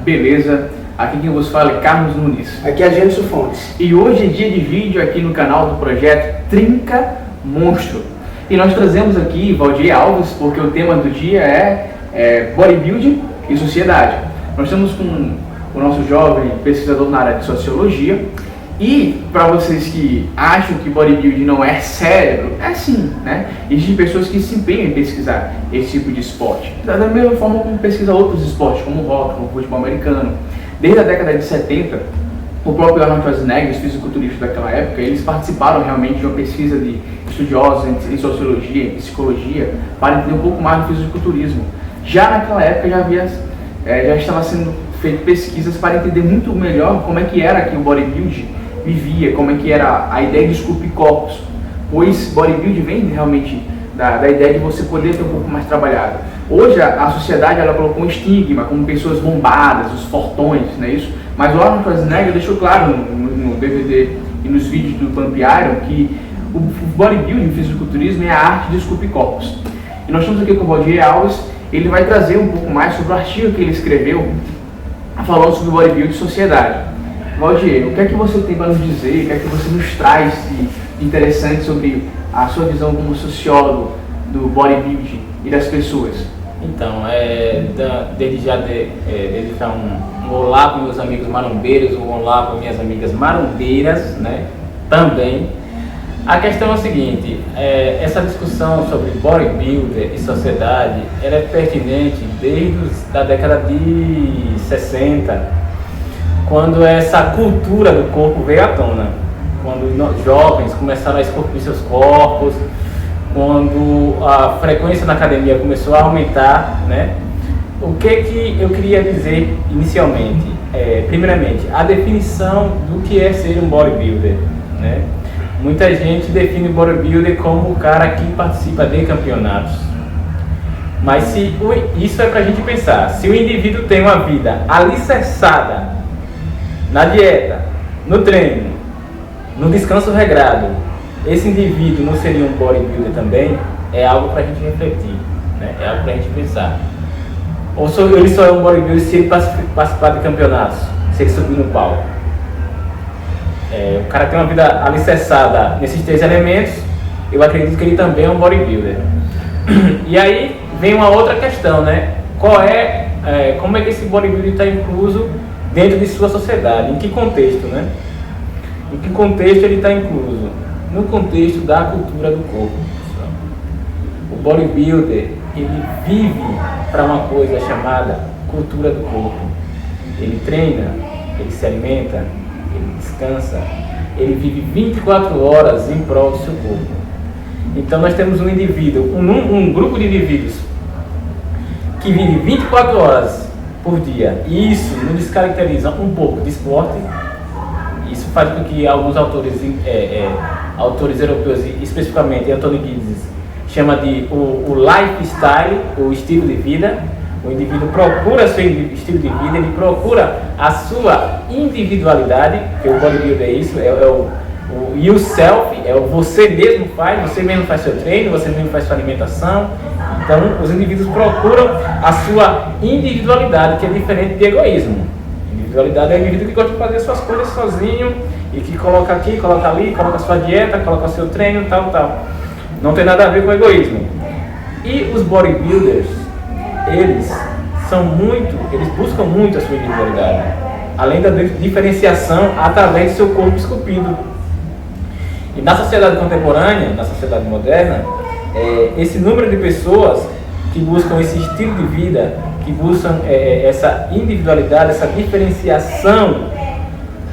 beleza? Aqui quem vos fala é Carlos Nunes. Aqui é Gênesis Fontes. E hoje é dia de vídeo aqui no canal do projeto Trinca Monstro. E nós trazemos aqui Valdir Alves, porque o tema do dia é bodybuilding e sociedade. Nós estamos com o nosso jovem pesquisador na área de sociologia. E para vocês que acham que bodybuilding não é cérebro, é sim, né? Existem pessoas que se empenham em pesquisar esse tipo de esporte. Da mesma forma como pesquisa outros esportes, como o rock, como o futebol americano. Desde a década de 70, o próprio Arnold Schwarzenegger, os fisiculturistas daquela época, eles participaram realmente de uma pesquisa de estudiosos em sociologia, em psicologia, para entender um pouco mais do fisiculturismo. Já naquela época já estava sendo feito pesquisas para entender muito melhor como é que era que o bodybuilding vivia, como é que era a ideia de esculpir corpos, pois bodybuilding vem realmente da ideia de você poder ter um pouco mais trabalhado. Hoje a sociedade ela colocou um estigma como pessoas bombadas, os fortões, não é isso? Mas o Arnold Schwarzenegger deixou claro no DVD e nos vídeos do Pump Iron que o bodybuilding, o fisiculturismo é a arte de esculpir corpos. E nós estamos aqui com o Valdir Alves, ele vai trazer um pouco mais sobre o artigo que ele escreveu falando sobre o bodybuilding e sociedade. Valdir, o que é que você tem para nos dizer, o que é que você nos traz de interessante sobre a sua visão como sociólogo do bodybuilding e das pessoas? Então, desde já dedicar um olá para meus amigos marombeiros, um olá para minhas amigas marombeiras, né, também. A questão é o seguinte, essa discussão sobre bodybuilder e sociedade, ela é pertinente desde a década de 60, quando essa cultura do corpo veio à tona, quando jovens começaram a esculpir seus corpos, quando a frequência na academia começou a aumentar, né? O que eu queria dizer inicialmente? Primeiramente, a definição do que é ser um bodybuilder, né? Muita gente define o bodybuilder como o cara que participa de campeonatos. Mas isso é pra gente pensar, se o indivíduo tem uma vida alicerçada na dieta, no treino, no descanso regrado, esse indivíduo não seria um bodybuilder também? É algo pra gente refletir, né? É algo pra gente pensar. Ou ele só é um bodybuilder se ele participar de campeonatos, se ele subir no palco? O cara tem uma vida alicerçada nesses três elementos, eu acredito que ele também é um bodybuilder. E aí vem uma outra questão, né? Como é que esse bodybuilder está incluso dentro de sua sociedade? Em que contexto, né? Em que contexto ele está incluso? No contexto da cultura do corpo. O bodybuilder, ele vive para uma coisa chamada cultura do corpo. Ele treina, ele se alimenta, ele descansa, ele vive 24 horas em prol do seu corpo. Então nós temos um indivíduo, um grupo de indivíduos que vive 24 horas por dia, e isso nos descaracteriza um pouco de esporte. Isso faz com que alguns autores europeus, especificamente Anthony Giddens, chama de o lifestyle, o estilo de vida. O indivíduo procura seu estilo de vida, ele procura a sua individualidade, que o bodybuilder é isso, o yourself, o você mesmo faz seu treino, você mesmo faz sua alimentação. Então, os indivíduos procuram a sua individualidade, que é diferente de egoísmo. Individualidade é o indivíduo que gosta de fazer suas coisas sozinho e que coloca aqui, coloca ali, coloca a sua dieta, coloca o seu treino, tal. Não tem nada a ver com egoísmo. E os bodybuilders, eles buscam muito a sua individualidade, além da diferenciação através do seu corpo esculpido. E na sociedade contemporânea, na sociedade moderna, esse número de pessoas que buscam esse estilo de vida, que buscam essa individualidade, essa diferenciação,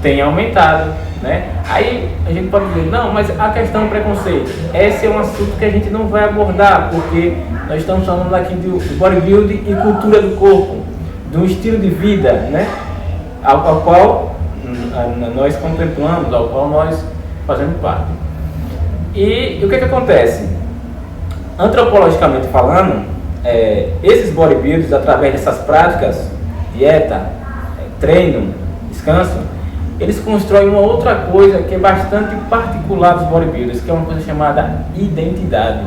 tem aumentado, né? Aí a gente pode dizer, não, mas a questão do preconceito, esse é um assunto que a gente não vai abordar, porque nós estamos falando aqui do bodybuilding e cultura do corpo, de um estilo de vida, né? Ao qual nós contemplamos, ao qual nós fazemos parte. E o que acontece? Antropologicamente falando, esses bodybuilders, através dessas práticas, dieta, treino, descanso, eles constroem uma outra coisa que é bastante particular dos bodybuilders, que é uma coisa chamada identidade.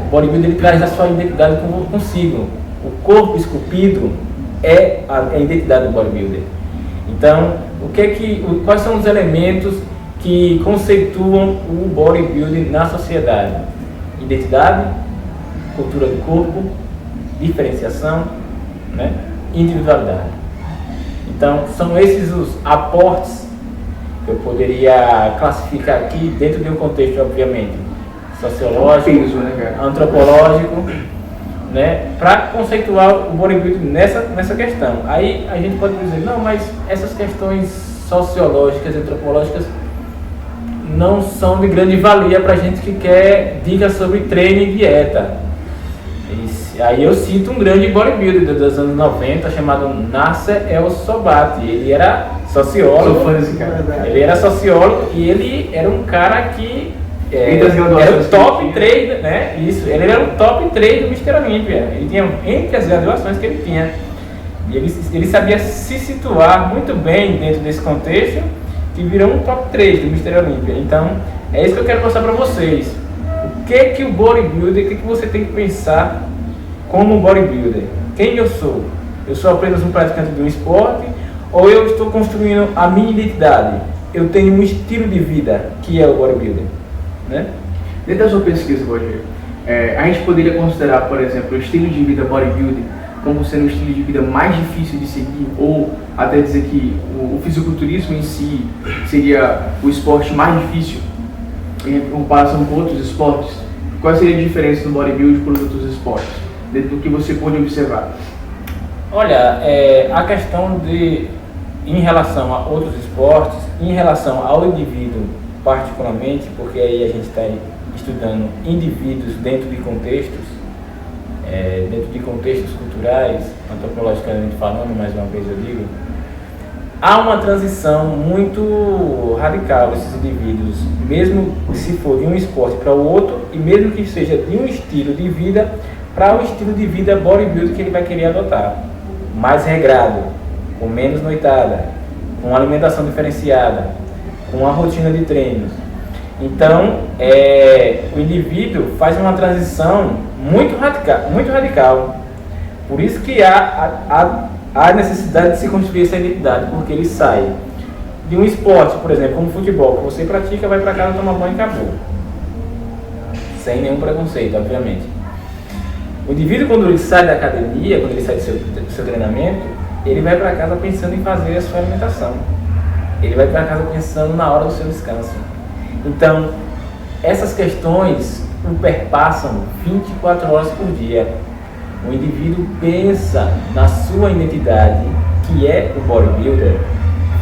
O bodybuilder ele traz a sua identidade consigo. O corpo esculpido é a identidade do bodybuilder. Então, quais são os elementos que conceituam o bodybuilding na sociedade? Identidade, cultura do corpo, diferenciação, né? Individualidade. Então, são esses os aportes que eu poderia classificar aqui dentro de um contexto, obviamente, sociológico, antropológico, né, para conceituar o bodybuilding nessa questão. Aí a gente pode dizer, não, mas essas questões sociológicas e antropológicas não são de grande valia para a gente que quer dicas sobre treino e dieta. Aí eu cito um grande bodybuilder dos anos 90 chamado Nasser El Sorbati. Ele era sociólogo. Sou fã desse cara. Ele era sociólogo e ele era um cara que era o top 3, né? Isso, ele era o top 3 do Mr. Olympia. Ele tinha, entre as graduações que ele tinha, e ele sabia se situar muito bem dentro desse contexto, que virou um top 3 do Mr. Olympia. Então, é isso que eu quero mostrar para vocês. O que o bodybuilder, o que você tem que pensar como um bodybuilder? Quem eu sou? Eu sou apenas um praticante de um esporte ou eu estou construindo a minha identidade? Eu tenho um estilo de vida que é o bodybuilder, né? Dentro da sua pesquisa, Roger, a gente poderia considerar, por exemplo, o estilo de vida bodybuilding como sendo o estilo de vida mais difícil de seguir, ou até dizer que o fisiculturismo em si seria o esporte mais difícil em comparação com outros esportes? Qual seria a diferença do bodybuilding para os outros esportes, dentro do que você pôde observar? Olha, a questão em relação a outros esportes, em relação ao indivíduo particularmente, porque aí a gente está estudando indivíduos dentro de contextos culturais, antropologicamente falando, mais uma vez eu digo, há uma transição muito radical desses indivíduos, mesmo se for de um esporte para o outro, e mesmo que seja de um estilo de vida para o estilo de vida bodybuilding que ele vai querer adotar. Mais regrado, com menos noitada, com alimentação diferenciada, com uma rotina de treinos. Então, o indivíduo faz uma transição muito radical. Por isso que há necessidade de se construir essa identidade, porque ele sai de um esporte, por exemplo, como futebol, que você pratica, vai para casa tomar banho e acabou. Sem nenhum preconceito, obviamente. O indivíduo, quando ele sai da academia, quando ele sai do seu treinamento, ele vai para casa pensando em fazer a sua alimentação. Ele vai para casa pensando na hora do seu descanso. Então, essas questões o perpassam 24 horas por dia. O indivíduo pensa na sua identidade, que é o bodybuilder,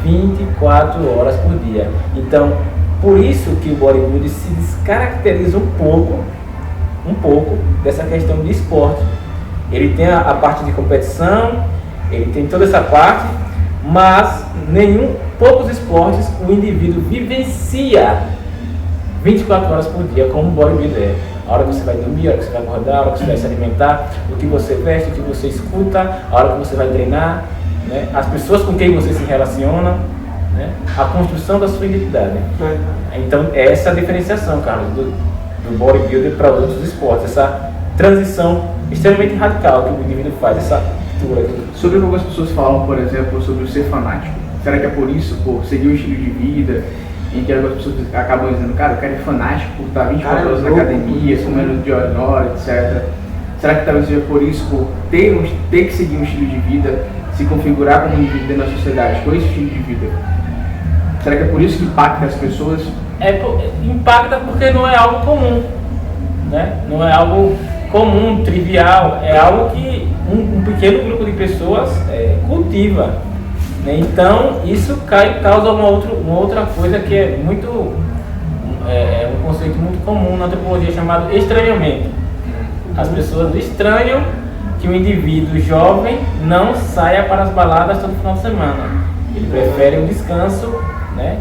24 horas por dia. Então, por isso que o bodybuilder se descaracteriza um pouco dessa questão de esporte. Ele tem a parte de competição, ele tem toda essa parte, mas poucos esportes o indivíduo vivencia 24 horas por dia como um bodybuilder. A hora que você vai dormir, a hora que você vai acordar, a hora que você vai se alimentar, o que você veste, o que você escuta, a hora que você vai treinar, né? As pessoas com quem você se relaciona, né? A construção da sua identidade. Então, essa é a diferenciação, Carlos, do bodybuilder para outros esportes, essa transição extremamente radical que o indivíduo faz, essa cultura. Sobre o que algumas pessoas falam, por exemplo, sobre o ser fanático. Será que é por isso, por seguir o estilo de vida, em que algumas pessoas acabam dizendo, cara, o cara é fanático por estar 24 horas na academia, comendo de hora em hora, etc. Será que talvez seja por isso, por ter que seguir um estilo de vida, se configurar como um indivíduo dentro da sociedade, com esse estilo de vida? Será que é por isso que impacta as pessoas? Impacta porque não é algo comum, né? Não é algo comum, trivial, é algo que um pequeno grupo de pessoas cultiva, né? Então isso causa uma outra coisa que é muito um conceito muito comum na antropologia chamado estranhamento. As pessoas estranham que o indivíduo jovem não saia para as baladas todo final de semana. Ele prefere um descanso, né?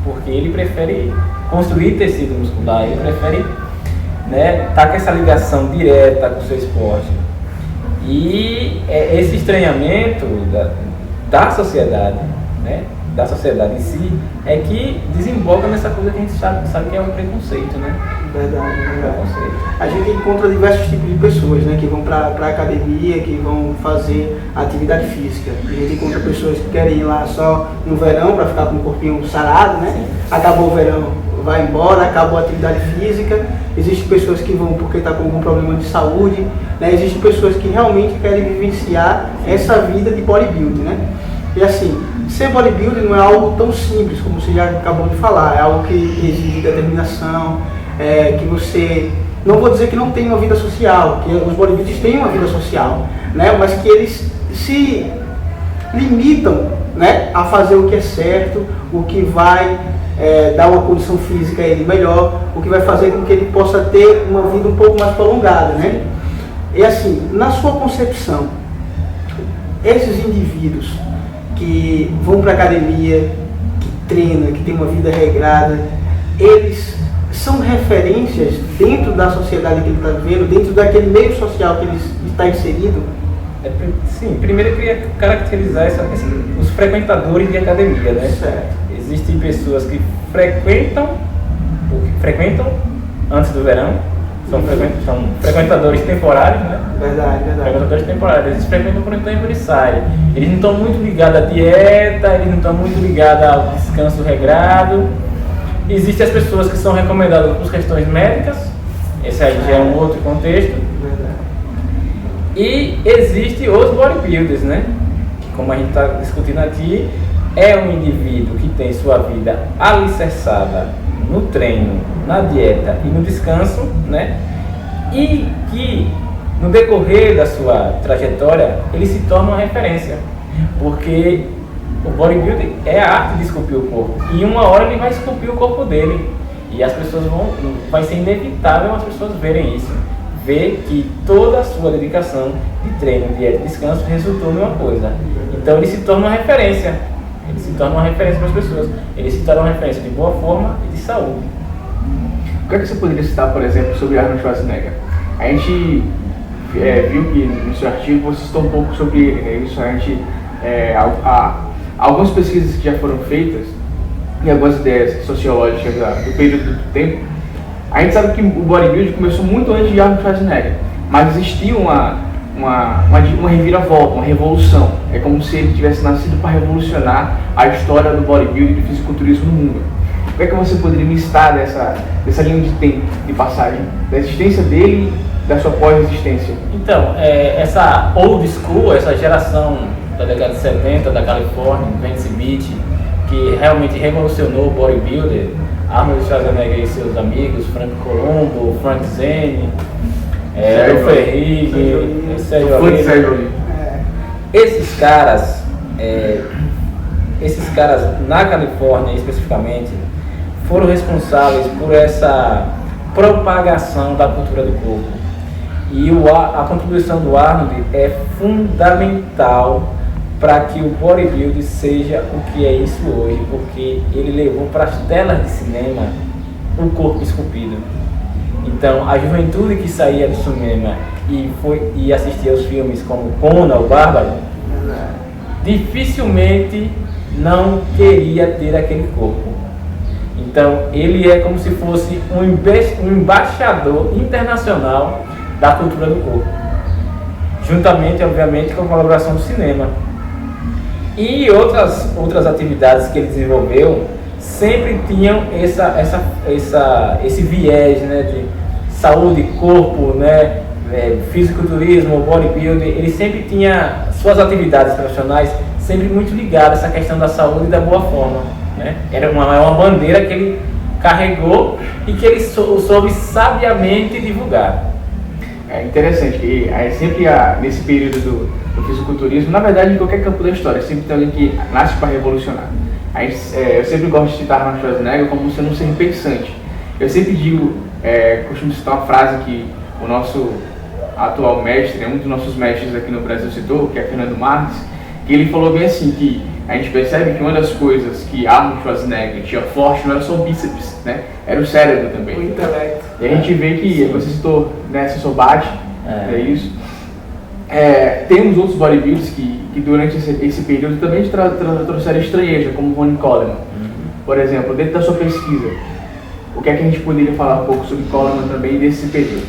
Porque ele prefere construir tecido muscular, ele prefere, né, estar com essa ligação direta com o seu esporte. E esse estranhamento da sociedade, né, da sociedade em si, é que desemboca nessa coisa que a gente sabe que é o preconceito, né? Verdade, verdade. A gente encontra diversos tipos de pessoas, né, que vão para a academia, que vão fazer atividade física. A gente encontra pessoas que querem ir lá só no verão para ficar com o corpinho sarado, né? Sim. Acabou o verão, vai embora, acabou a atividade física. Existem pessoas que vão porque está com algum problema de saúde, né? Existem pessoas que realmente querem vivenciar essa vida de bodybuilding, né? E assim, ser bodybuilding não é algo tão simples como você já acabou de falar, é algo que exige determinação, que você, não vou dizer que não tem uma vida social, que os bodybuilders têm uma vida social, né? Mas que eles se limitam, né, a fazer o que é certo, o que vai dar uma condição física a ele melhor, o que vai fazer com que ele possa ter uma vida um pouco mais prolongada, né? E assim, na sua concepção, esses indivíduos que vão para a academia, que treinam, que tem uma vida regrada, eles são referências dentro da sociedade que ele está vivendo, dentro daquele meio social que ele está inserido? Sim, primeiro eu queria caracterizar os frequentadores de academia, né? Certo. Existem pessoas que frequentam antes do verão, são frequentadores temporários, né? Verdade, verdade. Frequentadores temporários, eles frequentam por um tempo e saem. Eles não estão muito ligados à dieta, eles não estão muito ligados ao descanso regrado. Existem as pessoas que são recomendadas por questões médicas, esse aí já é um outro contexto. Verdade. E existem os bodybuilders, né? Que, como a gente está discutindo aqui, é um indivíduo que tem sua vida alicerçada no treino, na dieta e no descanso, né? E que no decorrer da sua trajetória ele se torna uma referência, porque o bodybuilding é a arte de esculpir o corpo, e uma hora ele vai esculpir o corpo dele, e as pessoas vai ser inevitável as pessoas verem isso, ver que toda a sua dedicação de treino, dieta e descanso resultou numa coisa. Então ele se torna uma referência. Ele se torna uma referência para as pessoas. Ele se torna uma referência de boa forma e de saúde. O que é que você poderia citar, por exemplo, sobre Arnold Schwarzenegger? A gente viu que no seu artigo você citou um pouco sobre ele, né? Isso a gente, algumas pesquisas que já foram feitas e algumas ideias sociológicas do período do tempo, a gente sabe que o bodybuilding começou muito antes de Arnold Schwarzenegger, mas existia uma reviravolta, uma revolução. É como se ele tivesse nascido para revolucionar a história do bodybuilding e do fisiculturismo no mundo. O que é que você poderia me listar dessa linha de tempo, de passagem, da existência dele e da sua pós-existência? Então, essa old school, essa geração da década de 70 da Califórnia, Venice Beach, que realmente revolucionou o bodybuilder, Arnold Schwarzenegger e seus amigos, Frank Colombo, Frank Zane, o Ferrigno, Sérgio Oliveira. Esses caras na Califórnia especificamente foram responsáveis por essa propagação da cultura do corpo. E a contribuição do Arnold é fundamental para que o bodybuilding seja o que é isso hoje, porque ele levou para as telas de cinema o corpo esculpido. Então, a juventude que saía do cinema e assistia aos filmes como Conan, o Bárbaro, dificilmente não queria ter aquele corpo. Então, ele é como se fosse um embaixador internacional da cultura do corpo, juntamente, obviamente, com a colaboração do cinema. E outras atividades que ele desenvolveu sempre tinham esse viés, né, de saúde, corpo, né, fisiculturismo, bodybuilding. Ele sempre tinha suas atividades profissionais sempre muito ligadas a essa questão da saúde e da boa forma, né? Era uma bandeira que ele carregou e que ele soube sabiamente divulgar. É interessante que sempre nesse período do fisiculturismo, na verdade em qualquer campo da história, sempre tem alguém que nasce para revolucionar. Eu sempre gosto de citar Arnold Schwarzenegger como sendo um ser pensante. Eu sempre costumo citar uma frase que o nosso atual mestre, um dos nossos mestres aqui no Brasil citou, que é Fernando Marques, que ele falou bem assim, que a gente percebe que uma das coisas que Arnold Schwarzenegger tinha forte não era só o bíceps, né? Era o cérebro também. O intelecto. E a gente vê que, você citou, né, Cecil Bate, é isso. Temos outros bodybuilders que durante esse período também trouxeram estranheza, como Ronnie Coleman. Por exemplo, dentro da sua pesquisa, o que é que a gente poderia falar um pouco sobre Coleman também desse período?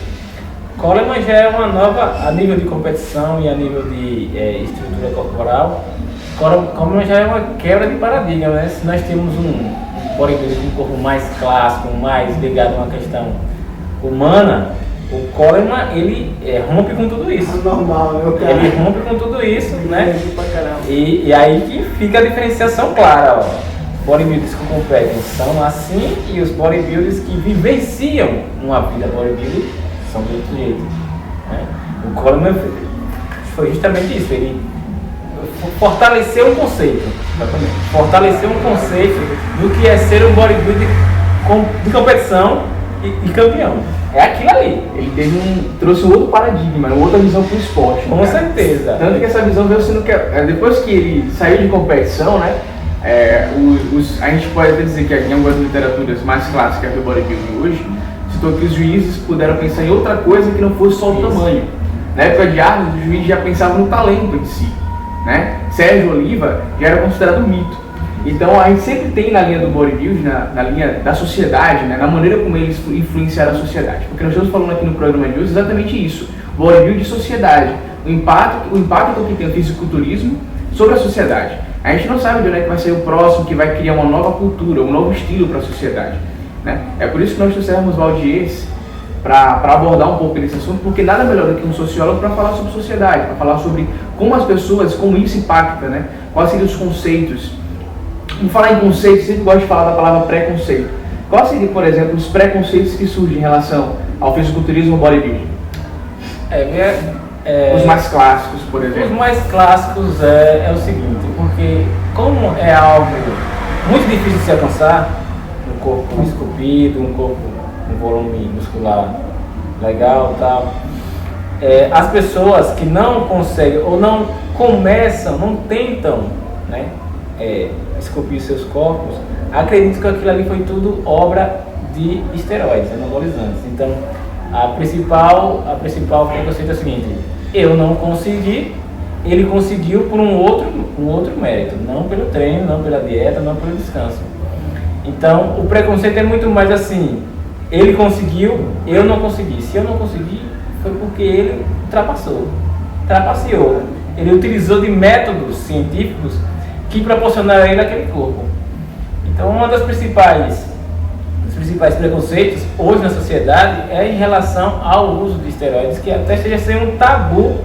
Coleman já é uma nova, a nível de competição e a nível de estrutura corporal, Coleman já é uma quebra de paradigma, né? Se nós temos um bodybuilder com um corpo mais clássico, mais ligado a uma questão humana, o Coleman, ele rompe com tudo isso. Normal, meu cara. Ele rompe com tudo isso, né? E aí que fica a diferenciação clara, ó. Bodybuilders que competem são assim e os bodybuilders que vivenciam uma vida bodybuilding são de outro jeito, né? O Coleman foi justamente isso, ele fortaleceu um conceito, fortaleceu um conceito do que é ser um bodybuilder de competição e campeão. É aquilo ali. Ele trouxe um outro paradigma, uma outra visão para o esporte. Com certeza. Tanto que essa visão veio sendo que depois que ele saiu de competição, né? A gente pode até dizer que em algumas literaturas mais clássicas do bodybuilding hoje, citou que os juízes puderam pensar em outra coisa que não fosse só o tamanho. Na época de Arnold, os juízes já pensavam no talento em si, né? Sérgio Oliva já era considerado um mito. Então a gente sempre tem na linha do bodybuilding, na linha da sociedade, né? Na maneira como eles influenciaram a sociedade. Porque nós estamos falando aqui no programa de hoje exatamente isso, bodybuilding de sociedade, o impacto que tem o fisiculturismo sobre a sociedade. A gente não sabe de onde é que vai ser o próximo que vai criar uma nova cultura, um novo estilo para a sociedade, né? É por isso que nós trouxemos Valdiers para abordar um pouco desse assunto, porque nada melhor do que um sociólogo para falar sobre sociedade, para falar sobre como as pessoas, como isso impacta, né? Quais seriam os conceitos. Vamos falar em conceitos, sempre gosto de falar da palavra preconceito. Quais seriam, por exemplo, os preconceitos que surgem em relação ao fisiculturismo e bodybuilding? Os mais clássicos, por exemplo. Os mais clássicos é o seguinte, porque como é algo muito difícil de se alcançar, um corpo esculpido, um corpo com volume muscular legal e tal, as pessoas que não conseguem ou não começam, não tentam, né, esculpir seus corpos, acreditam que aquilo ali foi tudo obra de esteroides, anabolizantes. Então, a principal preconceito é o seguinte: eu não consegui, ele conseguiu por um outro mérito, não pelo treino, não pela dieta, não pelo descanso. Então, o preconceito é muito mais assim: ele conseguiu, eu não consegui. Se eu não consegui, foi porque ele trapaceou. Ele utilizou de métodos científicos que proporcionaram a ele aquele corpo. Então, um dos principais preconceitos hoje na sociedade é em relação ao uso de esteroides, que até chega a ser um tabu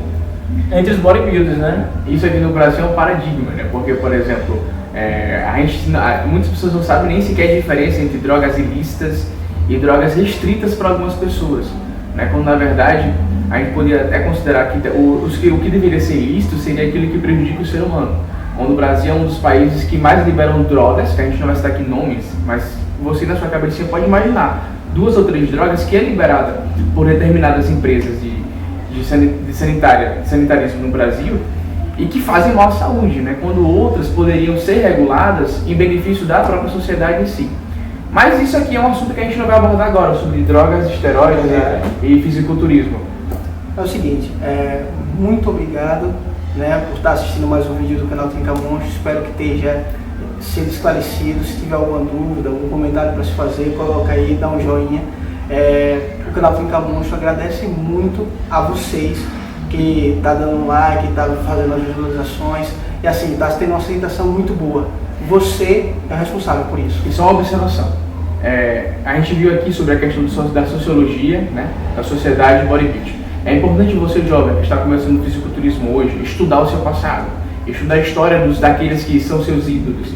entre os bodybuilders, né? Isso aqui no Brasil é um paradigma, né? Porque, por exemplo, muitas pessoas não sabem nem sequer a diferença entre drogas ilícitas e drogas restritas para algumas pessoas, né? Quando na verdade a gente poderia até considerar que o que deveria ser ilícito seria aquilo que prejudica o ser humano. Quando o Brasil é um dos países que mais liberam drogas, que a gente não vai citar aqui nomes, mas você na sua cabeça pode imaginar 2 ou 3 drogas que é liberada por determinadas empresas de sanitarismo no Brasil e que fazem mal à saúde, né? Quando outras poderiam ser reguladas em benefício da própria sociedade em si. Mas isso aqui é um assunto que a gente não vai abordar agora, sobre drogas, esteroides e fisiculturismo. É o seguinte, muito obrigado, né, por estar assistindo mais um vídeo do canal Trinca Monstro. Espero que esteja sendo esclarecido. Se tiver alguma dúvida, algum comentário para se fazer, coloca aí, dá um joinha. O canal Trinca Monstro agradece muito a vocês que está dando um like, está fazendo as visualizações e assim, está tendo uma aceitação muito boa. Você é responsável por isso. E só uma observação. A gente viu aqui sobre a questão da sociologia, né, da sociedade bodybuilding. É importante você, jovem, que está começando o fisiculturismo hoje, estudar o seu passado, estudar a história daqueles que são seus ídolos,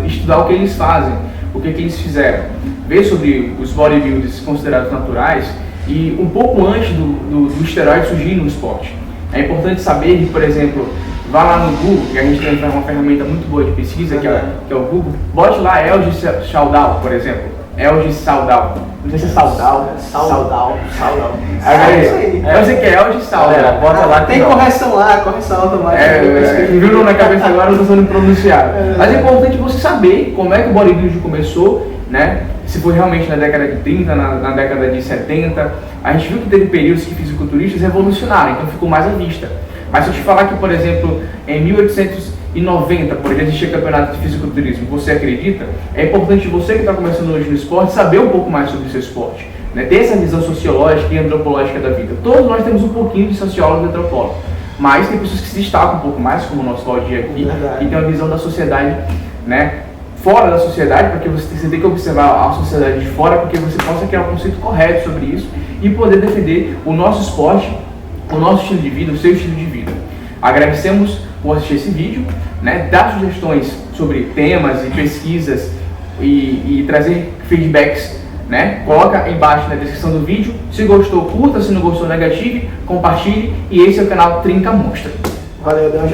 estudar o que eles fazem, o que eles fizeram, ver sobre os bodybuilders considerados naturais e um pouco antes do esteroide surgir no esporte. É importante saber que, por exemplo, vá lá no Google, que a gente tem uma ferramenta muito boa de pesquisa, que é o Google, bote lá Elgin Saudal, por exemplo. Elgin Saudal. Não sei se é Saudal. Saudal. Eu sei que é Elgin Saudal. Bota lá. Tem correção lá, correção automática. Viu na cabeça agora, eu não estou pronunciar. Mas é importante você saber como é que o bodybuilding começou, né? Se foi realmente na década de 30, na década de 70. A gente viu que teve períodos que fisiculturistas revolucionaram, então ficou mais à vista. Mas se eu te falar que, por exemplo, em 1800 1990, por exemplo, existir campeonato de fisiculturismo, você acredita? É importante você que está começando hoje no esporte saber um pouco mais sobre o seu esporte, né? Ter essa visão sociológica e antropológica da vida. Todos nós temos um pouquinho de sociólogo e antropólogo, mas tem pessoas que se destacam um pouco mais, como o nosso Valdir aqui, e tem uma visão da sociedade, né? Fora da sociedade, porque você tem que observar a sociedade de fora, porque você possa criar um conceito correto sobre isso e poder defender o nosso esporte, o nosso estilo de vida, o seu estilo de vida. Agradecemos por assistir esse vídeo, né? Dar sugestões sobre temas e pesquisas e trazer feedbacks, né? Coloca embaixo na descrição do vídeo. Se gostou, curta, se não gostou, negative, compartilhe, e esse é o canal Trinca Monstra. Valeu, Deus.